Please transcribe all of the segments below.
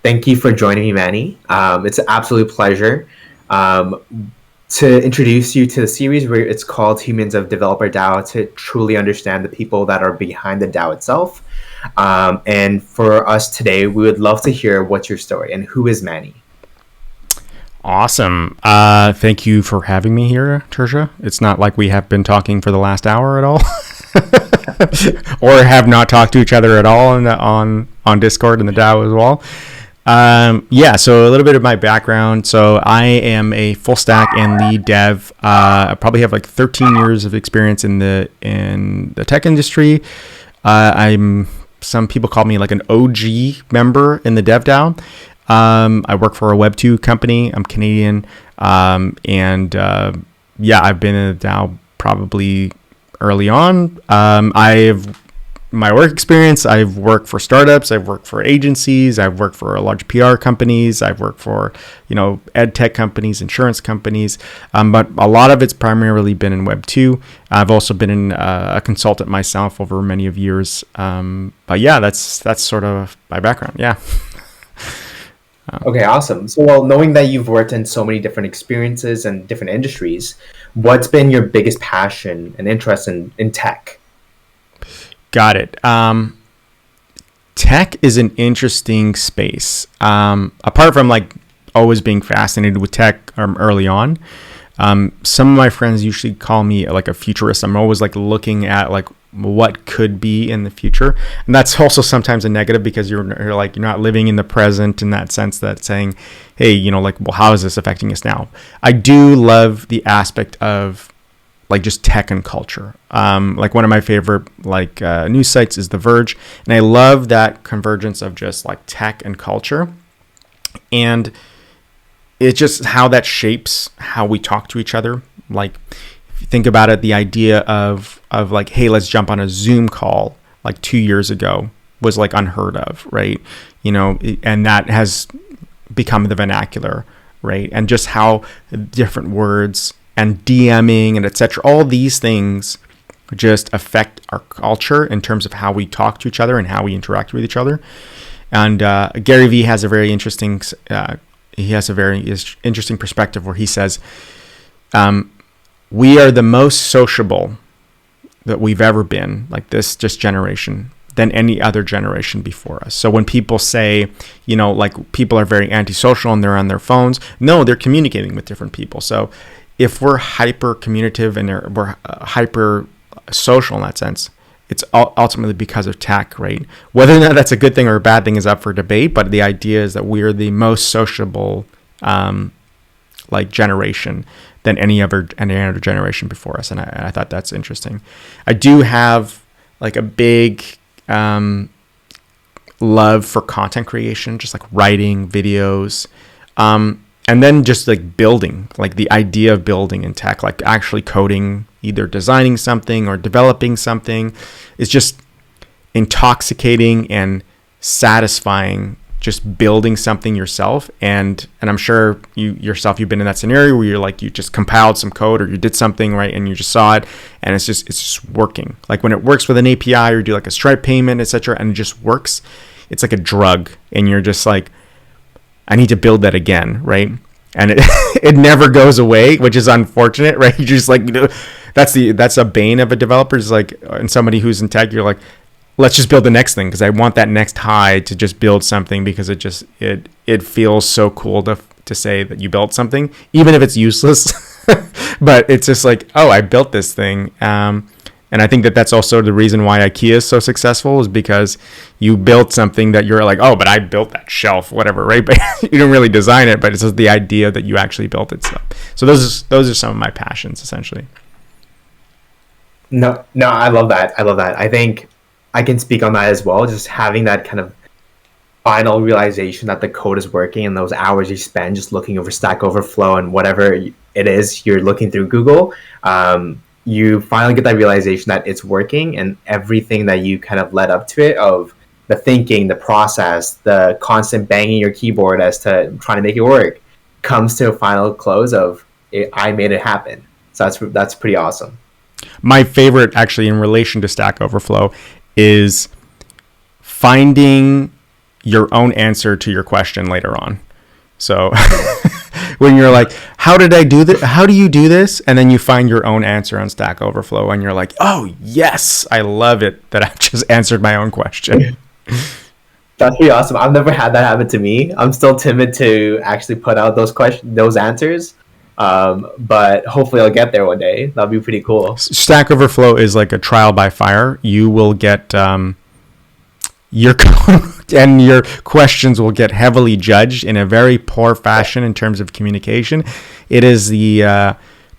Thank you for joining me, Manny. It's an absolute pleasure to introduce you to the series where it's called Humans of Developer DAO to truly understand the people that are behind the DAO itself. And for us today, we would love to hear what's your story and who is Manny? Awesome. Thank you for having me here, Turja. It's not like we have been talking for the last hour at all, or have not talked to each other at all on Discord and the DAO as well. So a little bit of my background. So I am a full stack and lead dev. I probably have like 13 years of experience in the tech industry. I'm Some people call me like an OG member in the dev DAO. I work for a Web2 company. I'm Canadian. I've been in the DAO probably early on. I've my work experience. I've worked for startups. I've worked for agencies. I've worked for large PR companies. I've worked for, ed tech companies, insurance companies. But a lot of it's primarily been in Web2. I've also been a consultant myself over many of years. That's sort of my background. Yeah. Okay, awesome. So, well, knowing that you've worked in so many different experiences and different industries, what's been your biggest passion and interest in tech? Got it. Tech is an interesting space. Apart from like always being fascinated with tech early on, some of my friends usually call me like a futurist. I'm always like looking at like what could be in the future, and that's also sometimes a negative because you're not living in the present in that sense. That saying, hey, how is this affecting us now? I do love the aspect of like just tech and culture. Like one of my favorite news sites is The Verge, and I love that convergence of just like tech and culture, and it's just how that shapes how we talk to each other. Like if you think about it, the idea of like, hey, let's jump on a Zoom call like 2 years ago was like unheard of, right? And that has become the vernacular, right? And just how different words and DMing and etc. All these things just affect our culture in terms of how we talk to each other and how we interact with each other. And Gary Vee has a very interesting perspective where he says, we are the most sociable that we've ever been, like this just generation, than any other generation before us. So when people say, like people are very antisocial and they're on their phones, no, they're communicating with different people. So if we're hyper communicative and we're hyper social in that sense, it's ultimately because of tech, right? Whether or not that's a good thing or a bad thing is up for debate, but the idea is that we're the most sociable generation than any other generation before us, and I thought that's interesting. I do have like a big love for content creation, just like writing videos. And then just like building, like the idea of building in tech, like actually coding, either designing something or developing something, is just intoxicating and satisfying. Just building something yourself, and I'm sure you've been in that scenario where you're like you just compiled some code or you did something right and you just saw it and it's just working. Like when it works with an API or you do like a Stripe payment, etc., and it just works, it's like a drug, and you're just like, I need to build that again, right? And it never goes away, which is unfortunate, right? You're just like, that's a bane of a developer. Is like, and somebody who's in tech, you're like, let's just build the next thing because I want that next high to just build something because it feels so cool to say that you built something, even if it's useless. But it's just like, oh, I built this thing. And I think that's also the reason why IKEA is so successful, is because you built something that you're like, oh, but I built that shelf, whatever, right? But you didn't really design it, but it's just the idea that you actually built it. So those are some of my passions, essentially. No, I love that. I think I can speak on that as well. Just having that kind of final realization that the code is working, and those hours you spend just looking over Stack Overflow and whatever it is you're looking through Google. You finally get that realization that it's working, and everything that you kind of led up to it, of the thinking, the process, the constant banging your keyboard as to trying to make it work, comes to a final close of I made it happen. So that's pretty awesome. My favorite, actually, in relation to Stack Overflow, is finding your own answer to your question later on. So when you're like, how did I do this? How do you do this? And then you find your own answer on Stack Overflow and you're like, oh, yes, I love it that I've just answered my own question. That's pretty awesome. I've never had that happen to me. I'm still timid to actually put out those answers. But hopefully I'll get there one day. That'll be pretty cool. Stack Overflow is like a trial by fire. You will get your and your questions will get heavily judged in a very poor fashion in terms of communication. It is the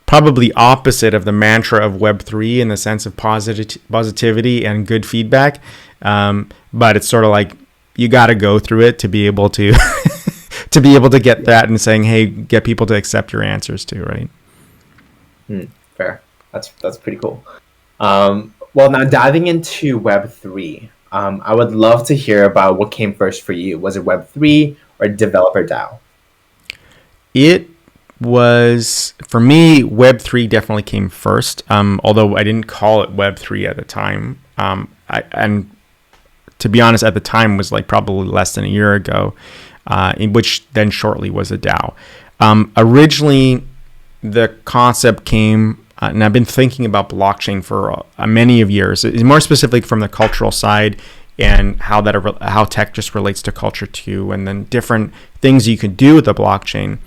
probably opposite of the mantra of Web3 in the sense of positivity and good feedback. But it's sort of like you got to go through it to be able to to be able to get that and saying, hey, get people to accept your answers too, right? Fair. That's pretty cool. Well, now diving into Web3, I would love to hear about what came first for you. Was it Web3 or Developer DAO? It was, for me, Web3 definitely came first, although I didn't call it Web3 at the time. And to be honest, at the time was like probably less than a year ago, in which then shortly was a DAO. Originally, the concept came, and I've been thinking about blockchain for many of years. It's more specifically from the cultural side and how tech just relates to culture too, and then different things you could do with the blockchain.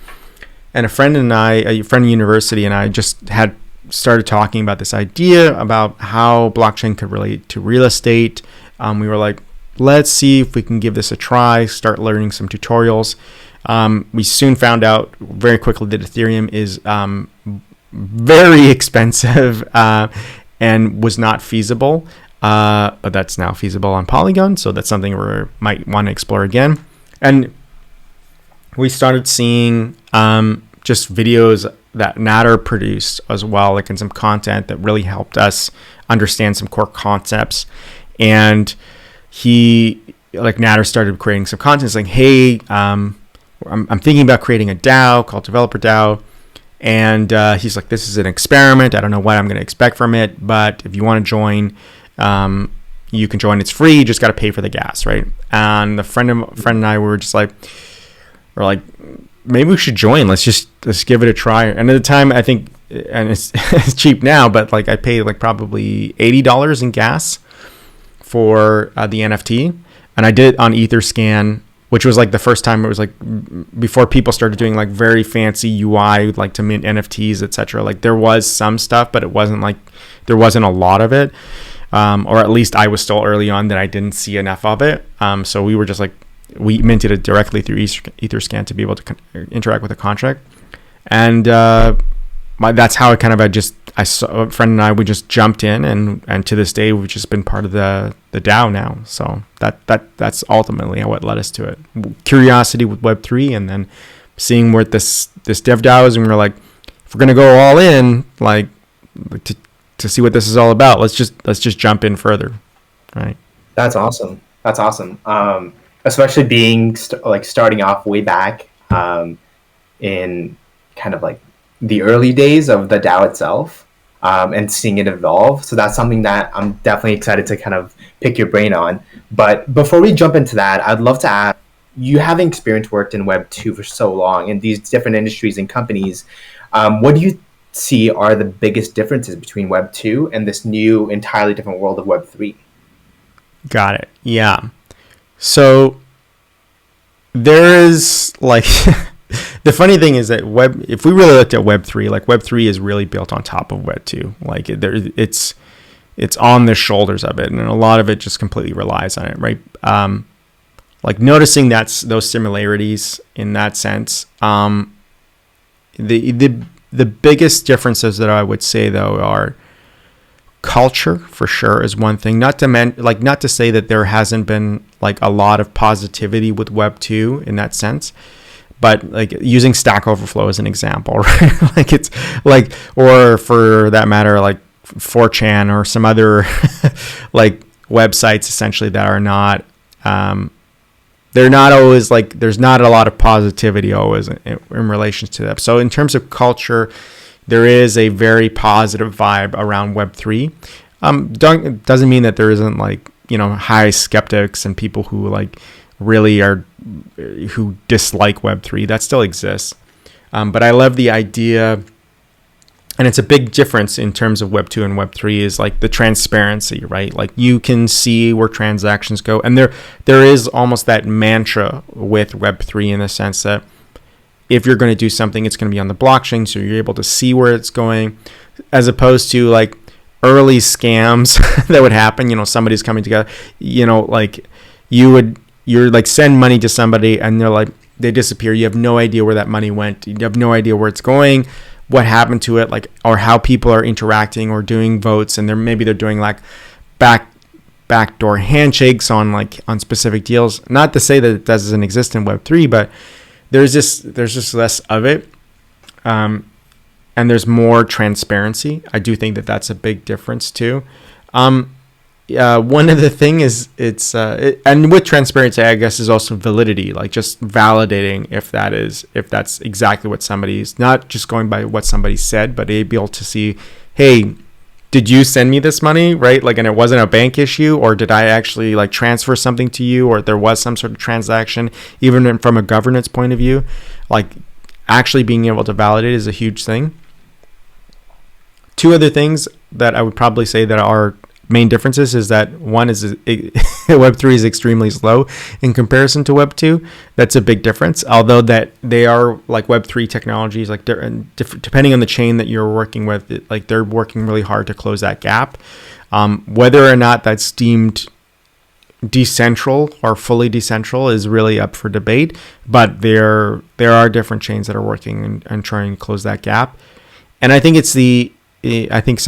And a friend in university and I just had started talking about this idea about how blockchain could relate to real estate. We were like, let's see if we can give this a try, start learning some tutorials. We soon found out very quickly that Ethereum is very expensive and was not feasible. But that's now feasible on Polygon, so that's something we might want to explore again. And we started seeing just videos that Nader produced as well, like in some content that really helped us understand some core concepts. And Nader started creating some content saying, hey, I'm thinking about creating a DAO called Developer DAO. And he's like, this is an experiment. I don't know what I'm going to expect from it, but if you want to join, you can join. It's free. You just got to pay for the gas, right? And the friend and I were like, maybe we should join. Let's give it a try. And at the time, I think, and it's cheap now, but like I paid like probably $80 in gas for the NFT, and I did it on Etherscan, which was like the first time it was like before people started doing like very fancy UI, like to mint NFTs, etc. Like there was some stuff, but it wasn't like there wasn't a lot of it, or at least I was still early on that I didn't see enough of it. So we were just like, we minted it directly through Etherscan to be able to interact with the contract, and that's how I saw a friend and I, we just jumped in, and to this day we've just been part of the DAO now. So that's ultimately what led us to it. Curiosity with Web3, and then seeing where this dev DAO is, and we're like, if we're gonna go all in, like to see what this is all about, let's just jump in further, right? That's awesome. Especially being starting off way back in kind of like the early days of the DAO itself, and seeing it evolve. So that's something that I'm definitely excited to kind of pick your brain on. But before we jump into that, I'd love to ask, you having worked in Web 2 for so long in these different industries and companies, what do you see are the biggest differences between Web 2 and this new entirely different world of Web 3? Got it. Yeah. So there is like the funny thing is that if we really looked at Web3, like Web3 is really built on top of Web 2. Like it's on the shoulders of it, and a lot of it just completely relies on it, right? Like noticing those similarities in that sense. The biggest differences that I would say though are culture, for sure, is one thing. Not to say that there hasn't been like a lot of positivity with Web 2 in that sense, but like using Stack Overflow as an example, right? Like it's like, or for that matter, like 4chan or some other like websites essentially that are not, they're not always like, there's not a lot of positivity always in relation to them. So in terms of culture, there is a very positive vibe around Web3. Doesn't mean that there isn't like, high skeptics and people who like really are who dislike Web3. That still exists. But I love the idea, and it's a big difference in terms of Web 2 and Web 3 is like the transparency, right? Like you can see where transactions go. And there is almost that mantra with Web 3 in the sense that if you're going to do something, it's going to be on the blockchain. So you're able to see where it's going, as opposed to like early scams that would happen. You know, somebody's coming together, you know, like you're like send money to somebody and they're like, they disappear. You have no idea where that money went. You have no idea where it's going, what happened to it, like, or how people are interacting or doing votes. And they're doing like backdoor handshakes on specific deals. Not to say that it doesn't exist in Web3, but there's just less of it. And there's more transparency. I do think that that's a big difference too. One of the thing is and with transparency, I guess, is also validity, like just validating if that's exactly what somebody's, not just going by what somebody said, but be able to see, hey, did you send me this money, right? Like, and it wasn't a bank issue, or did I actually like transfer something to you, or there was some sort of transaction, even from a governance point of view, like actually being able to validate is a huge thing. Two other things that I would probably say that are main differences is that one is Web3 is extremely slow in comparison to Web2. That's a big difference. Although that they are like Web3 technologies, like they're depending on the chain that you're working with, like they're working really hard to close that gap. Whether or not that's deemed decentral or fully decentral is really up for debate. But there are different chains that are working and trying to close that gap. And I think I think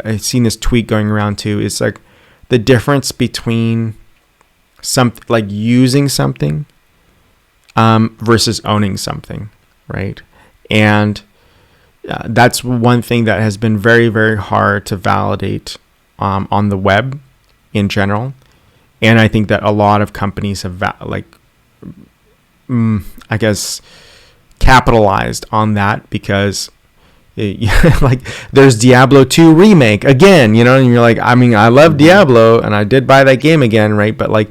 I've seen this tweet going around too. It's like the difference between something like using something versus owning something, right? And that's one thing that has been very, very hard to validate on the web in general. And I think that a lot of companies have I guess capitalized on that because like there's Diablo 2 remake again, you know, and you're like, I mean, I love Diablo and I did buy that game again, right? But like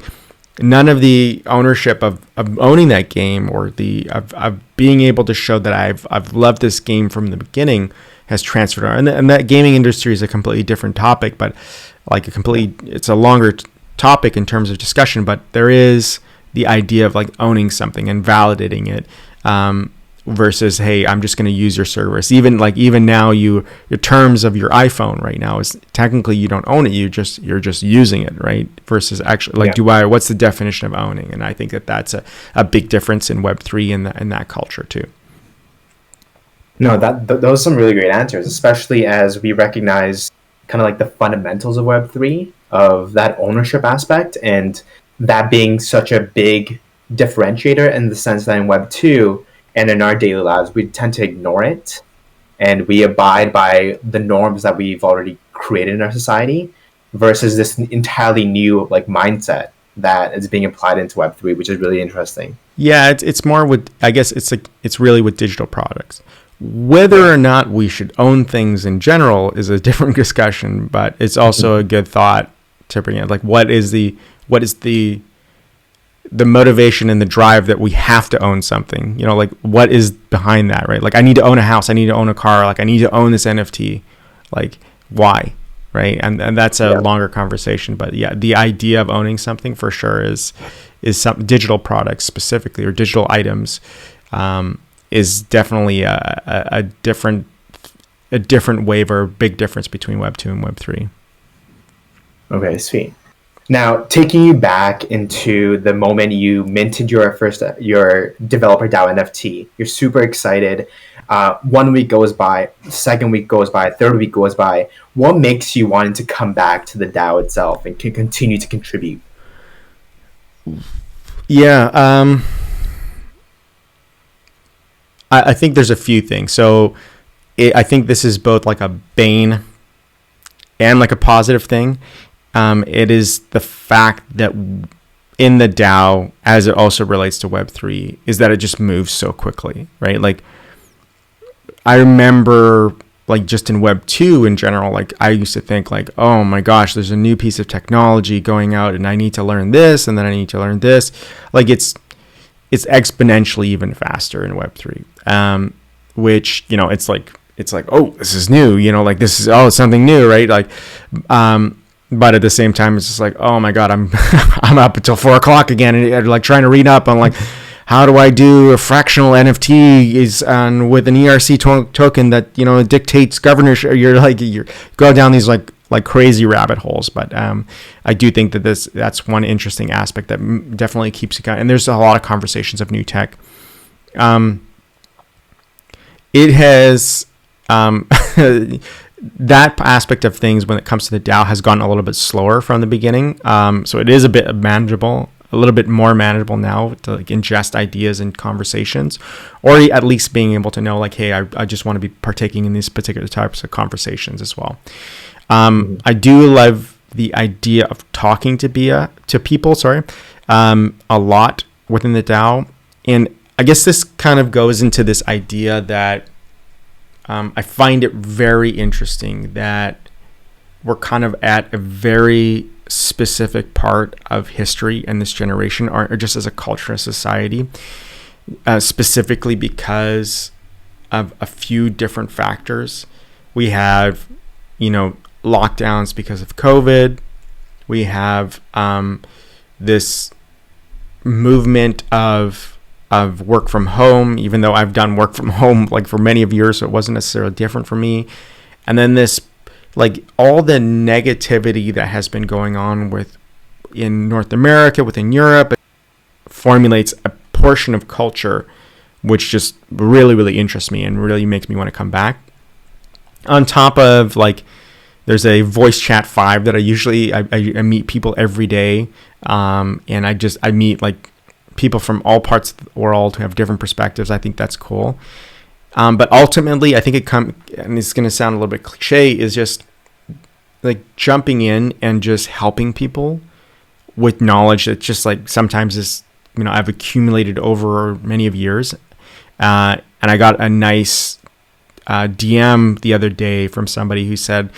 none of the ownership of owning that game or of being able to show that I've loved this game from the beginning has transferred on. And that gaming industry is a completely different topic, but like it's a longer topic in terms of discussion, but there is the idea of like owning something and validating it. Versus, hey, I'm just going to use your service. Even now, your terms of your iPhone right now is technically you don't own it. You're just using it, right? Versus actually, what's the definition of owning? And I think that that's a big difference in Web3 in that culture too. No, those are some really great answers, especially as we recognize kind of like the fundamentals of Web3, of that ownership aspect, and that being such a big differentiator in the sense that in Web2, and in our daily lives, we tend to ignore it, and we abide by the norms that we've already created in our society, versus this entirely new like mindset that is being applied into Web3, which is really interesting. Yeah, it's more with, I guess it's really with digital products. Whether or not we should own things in general is a different discussion, but it's also a good thought to bring in. Like, what is the motivation and the drive that we have to own something, you know, like what is behind that, right? Like I need to own a house, I need to own a car, like I need to own this NFT, like why, right? And that's a longer conversation, but yeah, the idea of owning something for sure is some digital products specifically, or digital items, is definitely a different wave, or a big difference between Web 2 and Web 3. Okay, sweet. Now, taking you back into the moment you minted your developer DAO NFT, you're super excited. 1 week goes by, second week goes by, third week goes by. What makes you want to come back to the DAO itself and can continue to contribute? Yeah, I think there's a few things. So I think this is both like a bane and like a positive thing. It is the fact that in the DAO, as it also relates to Web3, is that it just moves so quickly, right? Like I remember like just in Web 2 in general, like I used to think like, oh my gosh, there's a new piece of technology going out and I need to learn this and then I need to learn this. Like it's exponentially even faster in Web 3, which, you know, it's like, oh, this is new, you know, like this is, oh, something new, right? Like, but at the same time, it's just like, oh my God, I'm I'm up until 4 o'clock again and like trying to read up on like, how do I do a fractional NFT is with an ERC token that, you know, dictates governorship? You're go down these like crazy rabbit holes. But I do think that that's one interesting aspect that definitely keeps it going. And there's a lot of conversations of new tech. It has that aspect of things when it comes to the DAO has gone a little bit slower from the beginning. So it is a bit manageable. A little bit more manageable now to like ingest ideas and conversations, or at least being able to know like, hey, I just want to be partaking in these particular types of conversations as well. I do love the idea of talking to people, a lot within the DAO. And I guess this kind of goes into this idea that I find it very interesting that we're kind of at a very specific part of history in this generation, or just as a culture and society, specifically because of a few different factors. We have, you know, lockdowns because of COVID. We have this movement of work from home, even though I've done work from home like for many of years, so it wasn't necessarily different for me. And then this, like all the negativity that has been going on in North America, within Europe, formulates a portion of culture which just really, really interests me and really makes me want to come back. On top of like, there's a voice chat 5 that I meet people every day, and I meet like people from all parts of the world who have different perspectives. I think that's cool. But ultimately, I think and it's going to sound a little bit cliche, is just like jumping in and just helping people with knowledge that just like sometimes is, you know, I've accumulated over many of years. And I got a nice DM the other day from somebody who said,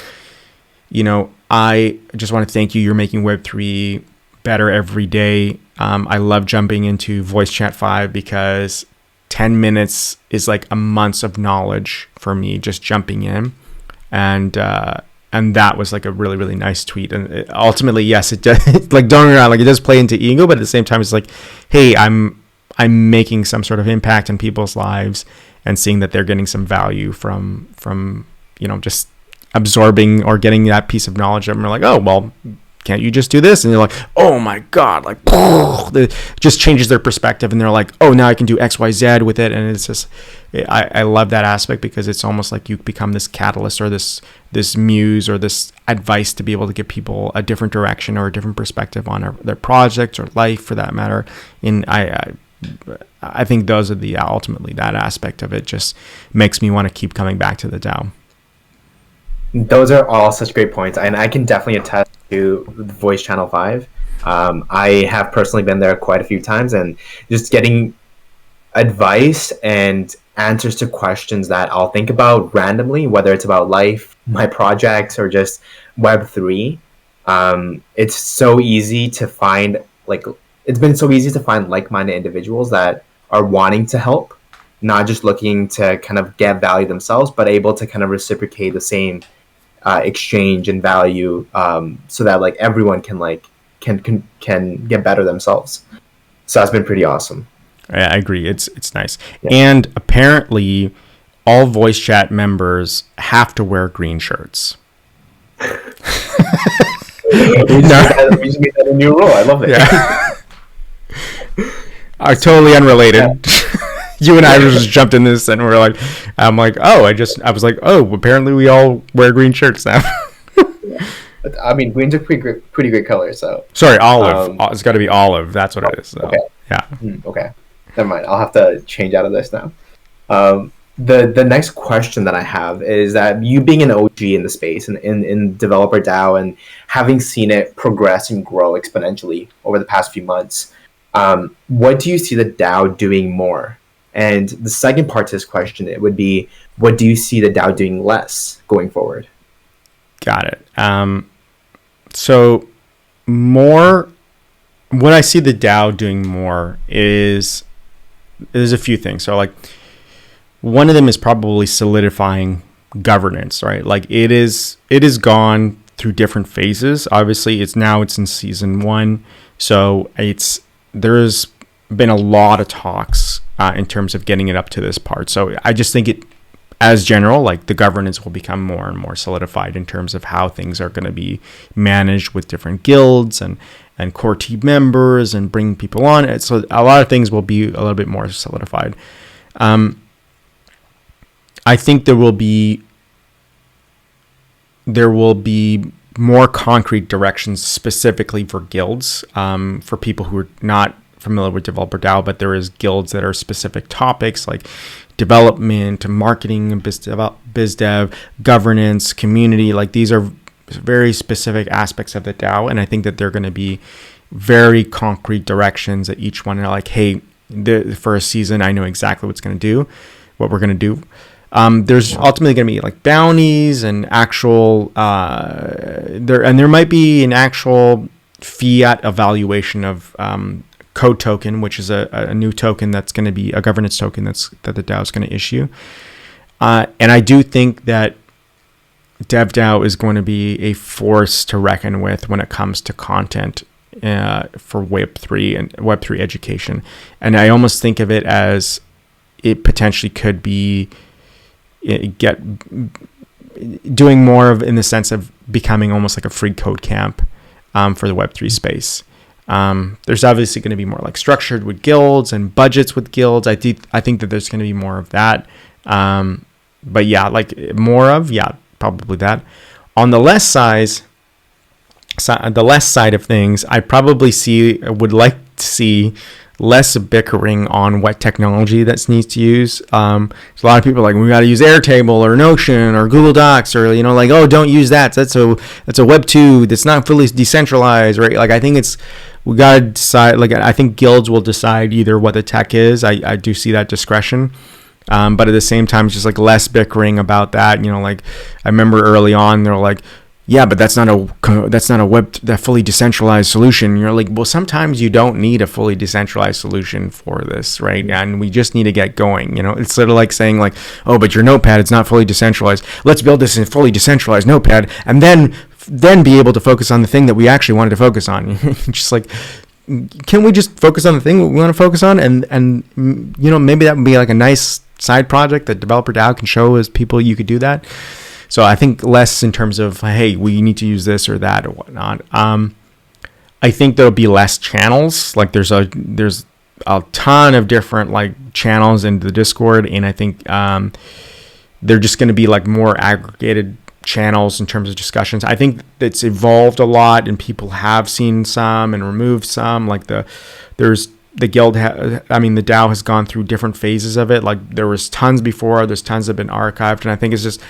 you know, I just want to thank you. You're making Web3 better every day. I love jumping into voice chat 5 because 10 minutes is like a month of knowledge for me just jumping in. And that was like a really, really nice tweet. And ultimately, yes, it does, like, don't get me wrong, like it does play into ego, but at the same time, it's like, hey, I'm making some sort of impact in people's lives and seeing that they're getting some value from, you know, just absorbing or getting that piece of knowledge. And we're like, oh, well, can't you just do this? And they're like, oh my God, like, it just changes their perspective. And they're like, oh, now I can do X, Y, Z with it. And it's just, I love that aspect because it's almost like you become this catalyst or this muse or this advice to be able to give people a different direction or a different perspective on their projects or life for that matter. And I think those are ultimately that aspect of it just makes me want to keep coming back to the DAO. Those are all such great points, and I can definitely attest to Voice Channel 5. I have personally been there quite a few times, and just getting advice and answers to questions that I'll think about randomly, whether it's about life, my projects, or just Web3. It's so easy to find, it's been so easy to find like-minded individuals that are wanting to help, not just looking to kind of get value themselves, but able to kind of reciprocate the same exchange and value, so that like everyone can get better themselves. So that's been pretty awesome. I agree. It's nice. Yeah. And apparently all voice chat members have to wear green shirts. we just made that a new rule. I love it. Yeah. Are totally unrelated. Yeah. You and I just jumped in this and we're like, I'm like, oh, I was like, oh, apparently we all wear green shirts now. Yeah. I mean, green's a pretty great color, so. Sorry, olive. It's got to be olive. That's what it is. So. Okay. Yeah. Okay. Never mind. I'll have to change out of this now. The next question that I have is that you being an OG in the space and in Developer DAO and having seen it progress and grow exponentially over the past few months, what do you see the DAO doing more And the second part to this question, it would be, what do you see the DAO doing less going forward? Got it. So more, what I see the DAO doing more is there's a few things. So like one of them is probably solidifying governance, right? Like it is gone through different phases. Obviously, it's in season 1, so there's been a lot of talks in terms of getting it up to this part. So I just think it, as general, like the governance will become more and more solidified in terms of how things are going to be managed with different guilds and core team members and bringing people on. So a lot of things will be a little bit more solidified. I think there will be more concrete directions specifically for guilds, for people who are not familiar with Developer DAO, but there is guilds that are specific topics like development, marketing, biz dev, governance, community. Like these are very specific aspects of the DAO, and I think that they're going to be very concrete directions at each one. And like, hey, for a season, I know exactly what we're going to do. There's ultimately going to be like bounties and actual there might be an actual fiat evaluation of code token, which is a new token that's going to be a governance token that the DAO is going to issue. And I do think that DevDAO is going to be a force to reckon with when it comes to content for Web3 and Web3 education. And I almost think of it as it potentially could be doing more of, in the sense of becoming almost like a free code camp for the Web3 space. There's obviously going to be more like structured with guilds and budgets with guilds. I think that there's going to be more of that. But yeah, like probably that. On the less side of things, I probably would like to see less bickering on what technology that needs to use. So a lot of people are like, we got to use Airtable or Notion or Google Docs, or like, oh, don't use that. That's a Web 2 that's not fully decentralized, right? Like I think we got to decide. Like I think guilds will decide either what the tech is. I do see that discretion. But at the same time, it's just like less bickering about that. Like I remember early on, they're like, yeah, but that's not that fully decentralized solution. You're like, well, sometimes you don't need a fully decentralized solution for this, right? And we just need to get going. It's sort of like saying like, oh, but your notepad is not fully decentralized. Let's build this in fully decentralized notepad, and then be able to focus on the thing that we actually wanted to focus on. Just like, can we just focus on the thing we want to focus on? And maybe that would be like a nice side project that Developer DAO can show as people you could do that. So I think less in terms of, hey, we need to use this or that or whatnot. I think there'll be less channels. Like there's a ton of different like channels in the Discord, and I think they're just going to be like more aggregated channels in terms of discussions. I think it's evolved a lot, and people have seen some and removed some. Like the DAO has gone through different phases of it. Like there was tons before, there's tons that have been archived, and I think it's just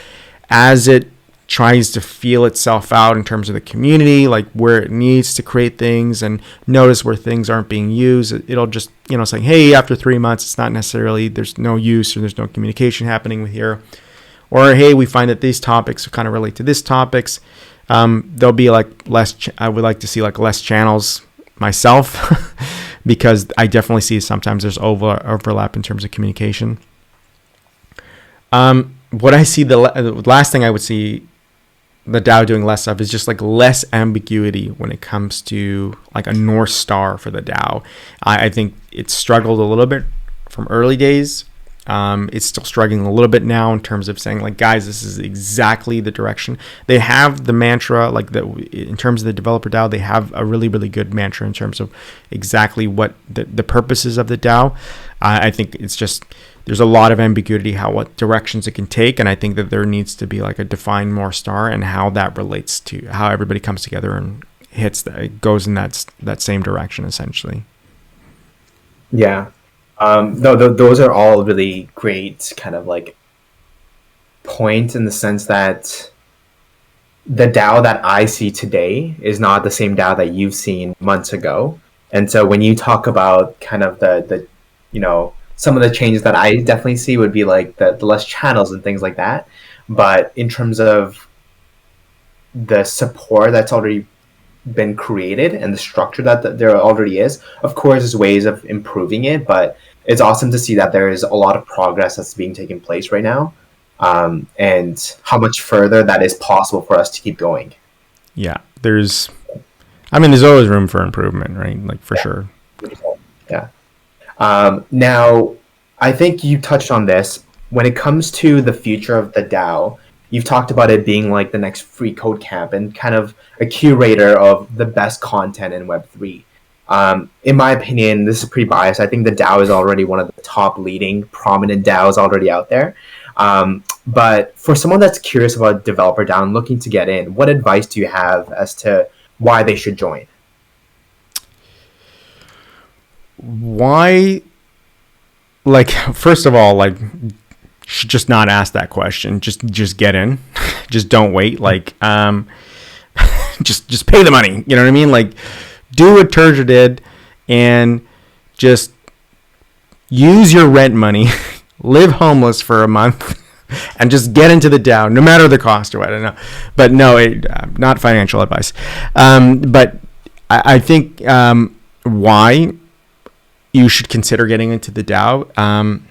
as it tries to feel itself out in terms of the community, like where it needs to create things and notice where things aren't being used, it'll just, say, hey, after 3 months, it's not necessarily, there's no use or there's no communication happening with here. Or, hey, we find that these topics kind of relate to these topics. There'll be like I would like to see like less channels myself because I definitely see sometimes there's overlap in terms of communication. What I see, the last thing I would see the DAO doing less of is just like less ambiguity when it comes to like a North Star for the DAO. I think it struggled a little bit from early days. It's still struggling a little bit now in terms of saying like, guys, this is exactly the direction. They have the mantra, like in terms of the Developer DAO, they have a really, really good mantra in terms of exactly what the purposes of the DAO. I think it's just, there's a lot of ambiguity what directions it can take, and I think that there needs to be like a defined North Star and how that relates to how everybody comes together and goes in that same direction essentially. Yeah. No, those are all really great kind of like points in the sense that the DAO that I see today is not the same DAO that you've seen months ago. And so when you talk about kind of the some of the changes that I definitely see would be like the less channels and things like that. But in terms of the support that's already been created and the structure that there already is, of course, there's ways of improving it, but it's awesome to see that there is a lot of progress that's being taken place right now, and how much further that is possible for us to keep going. Yeah, there's always room for improvement, right? Like for sure. Yeah. Now, I think you touched on this. When it comes to the future of the DAO, you've talked about it being like the next free code camp and kind of a curator of the best content in Web3. In my opinion, this is pretty biased. I think the DAO is already one of the top leading prominent DAOs already out there. But for someone that's curious about Developer DAO and looking to get in, what advice do you have as to why they should join? Why, like, first of all, like, should just not ask that question. Just get in. Just don't wait. Like, just pay the money. You know what I mean? Like, do what Turja did and just use your rent money, live homeless for a month, and just get into the DAO, no matter the cost or what. I don't know. But no, not financial advice. But I think why you should consider getting into the DAO.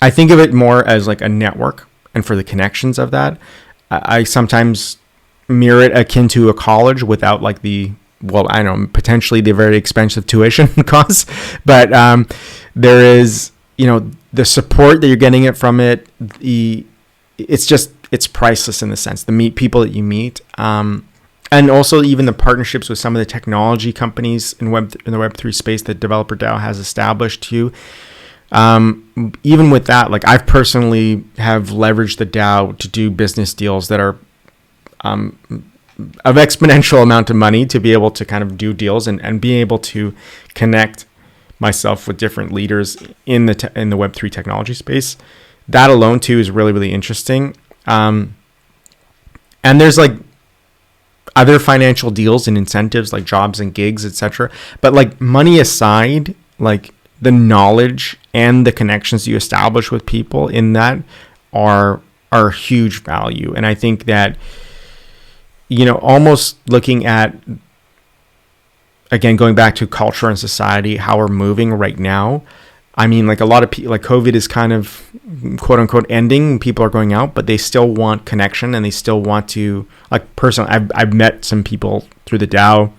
I think of it more as like a network, and for the connections of that, I sometimes mirror it akin to a college without like I don't know, potentially the very expensive tuition costs, but there is, the support that you're getting it from it. It's priceless in the sense, the people that you meet, and also even the partnerships with some of the technology companies in the Web3 space that Developer DAO has established too. Even with that, like I've personally have leveraged the DAO to do business deals that are of exponential amount of money to be able to kind of do deals and be able to connect myself with different leaders in the Web3 technology space. That alone too is really, really interesting. And there's like other financial deals and incentives like jobs and gigs, etc. But like money aside, like the knowledge and the connections you establish with people in that are huge value. And I think that, almost looking at, again, going back to culture and society, how we're moving right now. I mean, like a lot of people, like COVID is kind of quote unquote ending. People are going out, but they still want connection and they still want to, like, personally, I've met some people through the DAO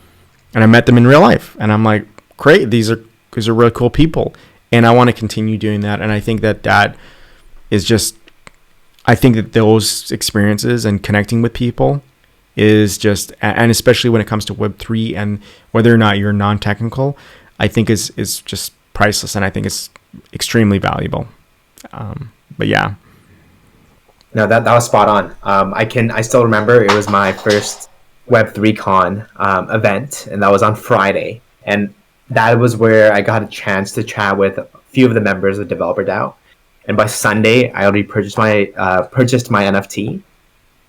and I met them in real life and I'm like, great, these are really cool people. And I want to continue doing that. And I think that is just, I think that those experiences and connecting with people is just, and especially when it comes to Web3 and whether or not you're non-technical, I think is just priceless. And I think it's extremely valuable. But yeah. No, that was spot on. I still remember it was my first Web3 Con event, and that was on Friday. And that was where I got a chance to chat with a few of the members of Developer DAO. And by Sunday, I already purchased my NFT.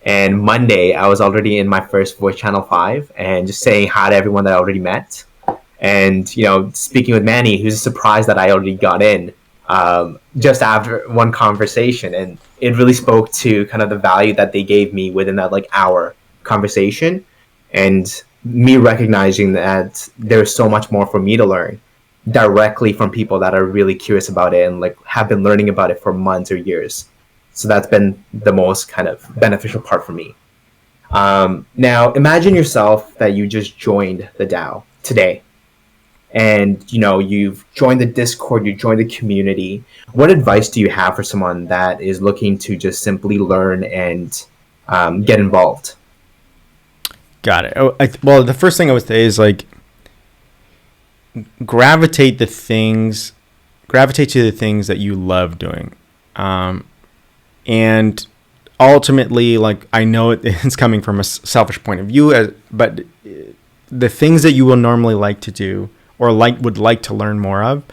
And Monday, I was already in my first Voice Channel 5 and just saying hi to everyone that I already met. And, speaking with Manny, who's surprised that I already got in just after one conversation. And it really spoke to kind of the value that they gave me within that hour conversation. And me recognizing that there's so much more for me to learn directly from people that are really curious about it and have been learning about it for months or years. So that's been the most kind of beneficial part for me. Now, imagine yourself that you just joined the DAO today. And, you've joined the Discord, you joined the community. What advice do you have for someone that is looking to just simply learn and get involved? Got it. Well, the first thing I would say is gravitate to the things that you love doing. And ultimately, I know it's coming from a selfish point of view, but the things that you will normally like to do or would like to learn more of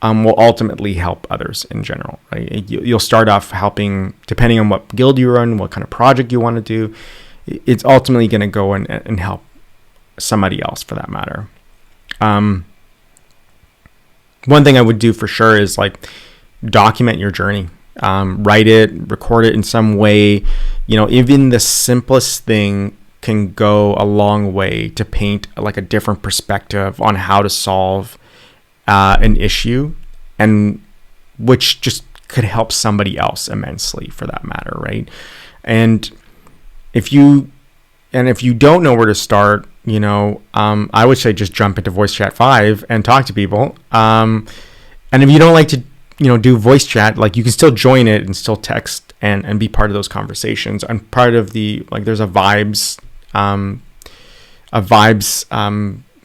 will ultimately help others in general, right? You'll start off helping, depending on what guild you're in, what kind of project you want to do. It's ultimately going to go and help somebody else for that matter. one thing I would do for sure is like document your journey. Write it, record it in some way. Even the simplest thing can go a long way to paint like a different perspective on how to solve an issue, and which just could help somebody else immensely for that matter, right? And if you don't know where to start, I would say just jump into Voice Chat 5 and talk to people. And if you don't like to, do voice chat, like you can still join it and still text and be part of those conversations. And part of the, like, there's a vibes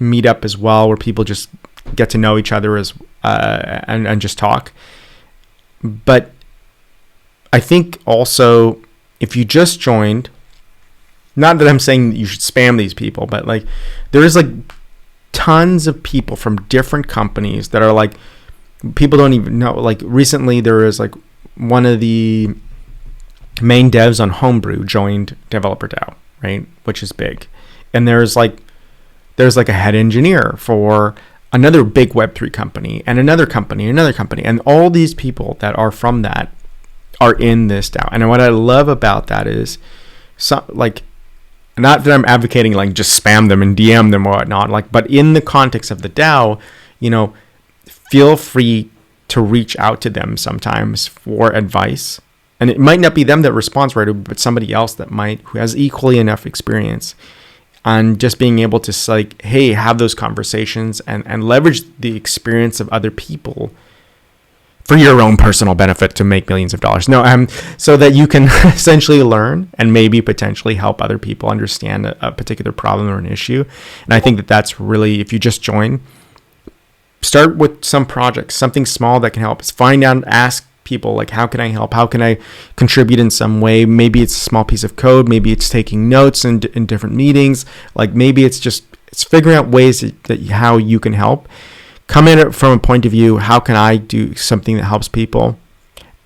meetup as well, where people just get to know each other and just talk. But I think also, if you just joined, not that I'm saying that you should spam these people, but like there is like tons of people from different companies that are like, people don't even know. Like recently there is like one of the main devs on Homebrew joined Developer DAO, right? Which is big. And there's like a head engineer for another big Web3 company and another company. And all these people that are from that are in this DAO. And what I love about that is, like, not that I'm advocating like just spam them and DM them or whatnot, like, but in the context of the DAO, feel free to reach out to them sometimes for advice. And it might not be them that responds right away, but somebody else who has equally enough experience. And just being able to like, hey, have those conversations and leverage the experience of other people for your own personal benefit to make millions of dollars. So that you can essentially learn and maybe potentially help other people understand a particular problem or an issue. And I think that that's really, if you just join, start with some projects, something small that can help. Find out, ask people like, how can I help? How can I contribute in some way? Maybe it's a small piece of code. Maybe it's taking notes in different meetings. Like maybe it's figuring out ways that how you can help. Come in it from a point of view, how can I do something that helps people?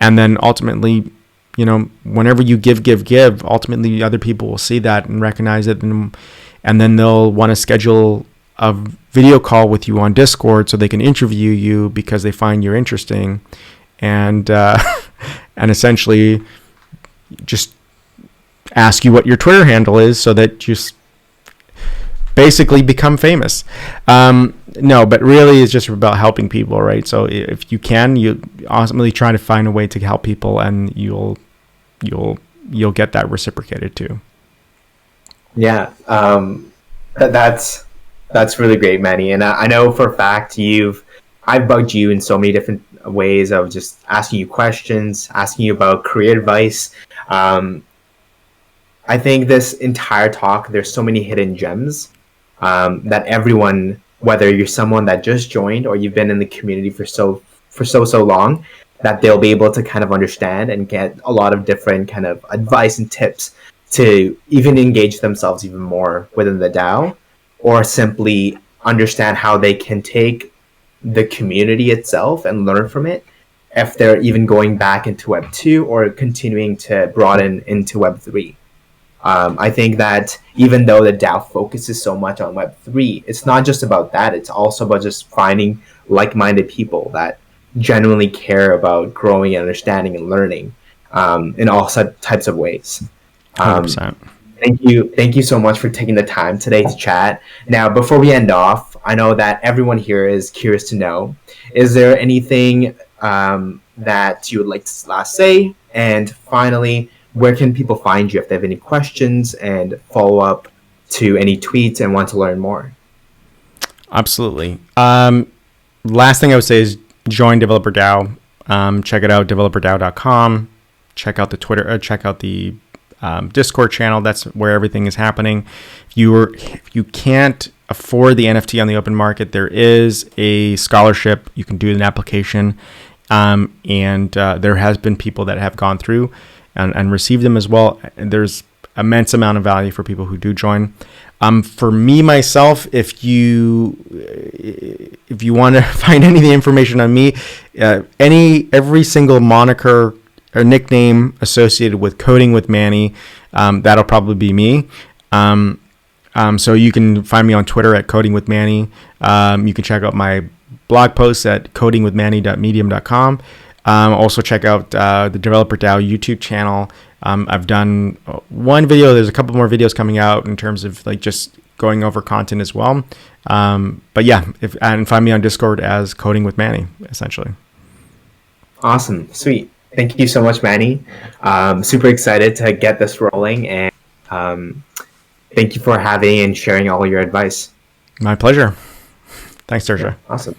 And then ultimately, whenever you give, ultimately other people will see that and recognize it. And then they'll want to schedule a video call with you on Discord so they can interview you because they find you're interesting. And essentially just ask you what your Twitter handle is so that you basically become famous. No, but really it's just about helping people, right? So if you can, you ultimately try to find a way to help people, and you'll get that reciprocated too. Yeah, that's really great, Manny. And I know for a fact I've bugged you in so many different ways of just asking you questions, asking you about career advice. I think this entire talk, there's so many hidden gems that everyone, whether you're someone that just joined or you've been in the community for so long, that they'll be able to kind of understand and get a lot of different kind of advice and tips to even engage themselves even more within the DAO, or simply understand how they can take the community itself and learn from it if they're even going back into Web 2 or continuing to broaden into Web 3. I think that even though the DAO focuses so much on Web 3, it's not just about that. It's also about just finding like-minded people that genuinely care about growing and understanding and learning in all types of ways. 100%. Thank you so much for taking the time today to chat. Now, before we end off, I know that everyone here is curious to know, is there anything that you would like to last say? And finally, where can people find you if they have any questions and follow up to any tweets and want to learn more? Absolutely. Last thing I would say is join Developer DAO. Check it out, developerdao.com. Check out the Twitter, check out the Discord channel. That's where everything is happening. If you can't afford the NFT on the open market, there is a scholarship. You can do an application. And there has been people that have gone through and received them as well. And there's immense amount of value for people who do join. For me, myself, if you want to find any of the information on me, every single moniker or nickname associated with Coding with Manny, that'll probably be me. So you can find me on Twitter at Coding with Manny. You can check out my blog posts at codingwithmanny.medium.com. Also check out the Developer DAO YouTube channel. I've done one video. There's a couple more videos coming out in terms of like just going over content as well. But yeah, and find me on Discord as Coding with Manny, essentially. Awesome. Sweet. Thank you so much, Manny. Super excited to get this rolling, and thank you for having and sharing all your advice. My pleasure. Thanks, Turja. Awesome.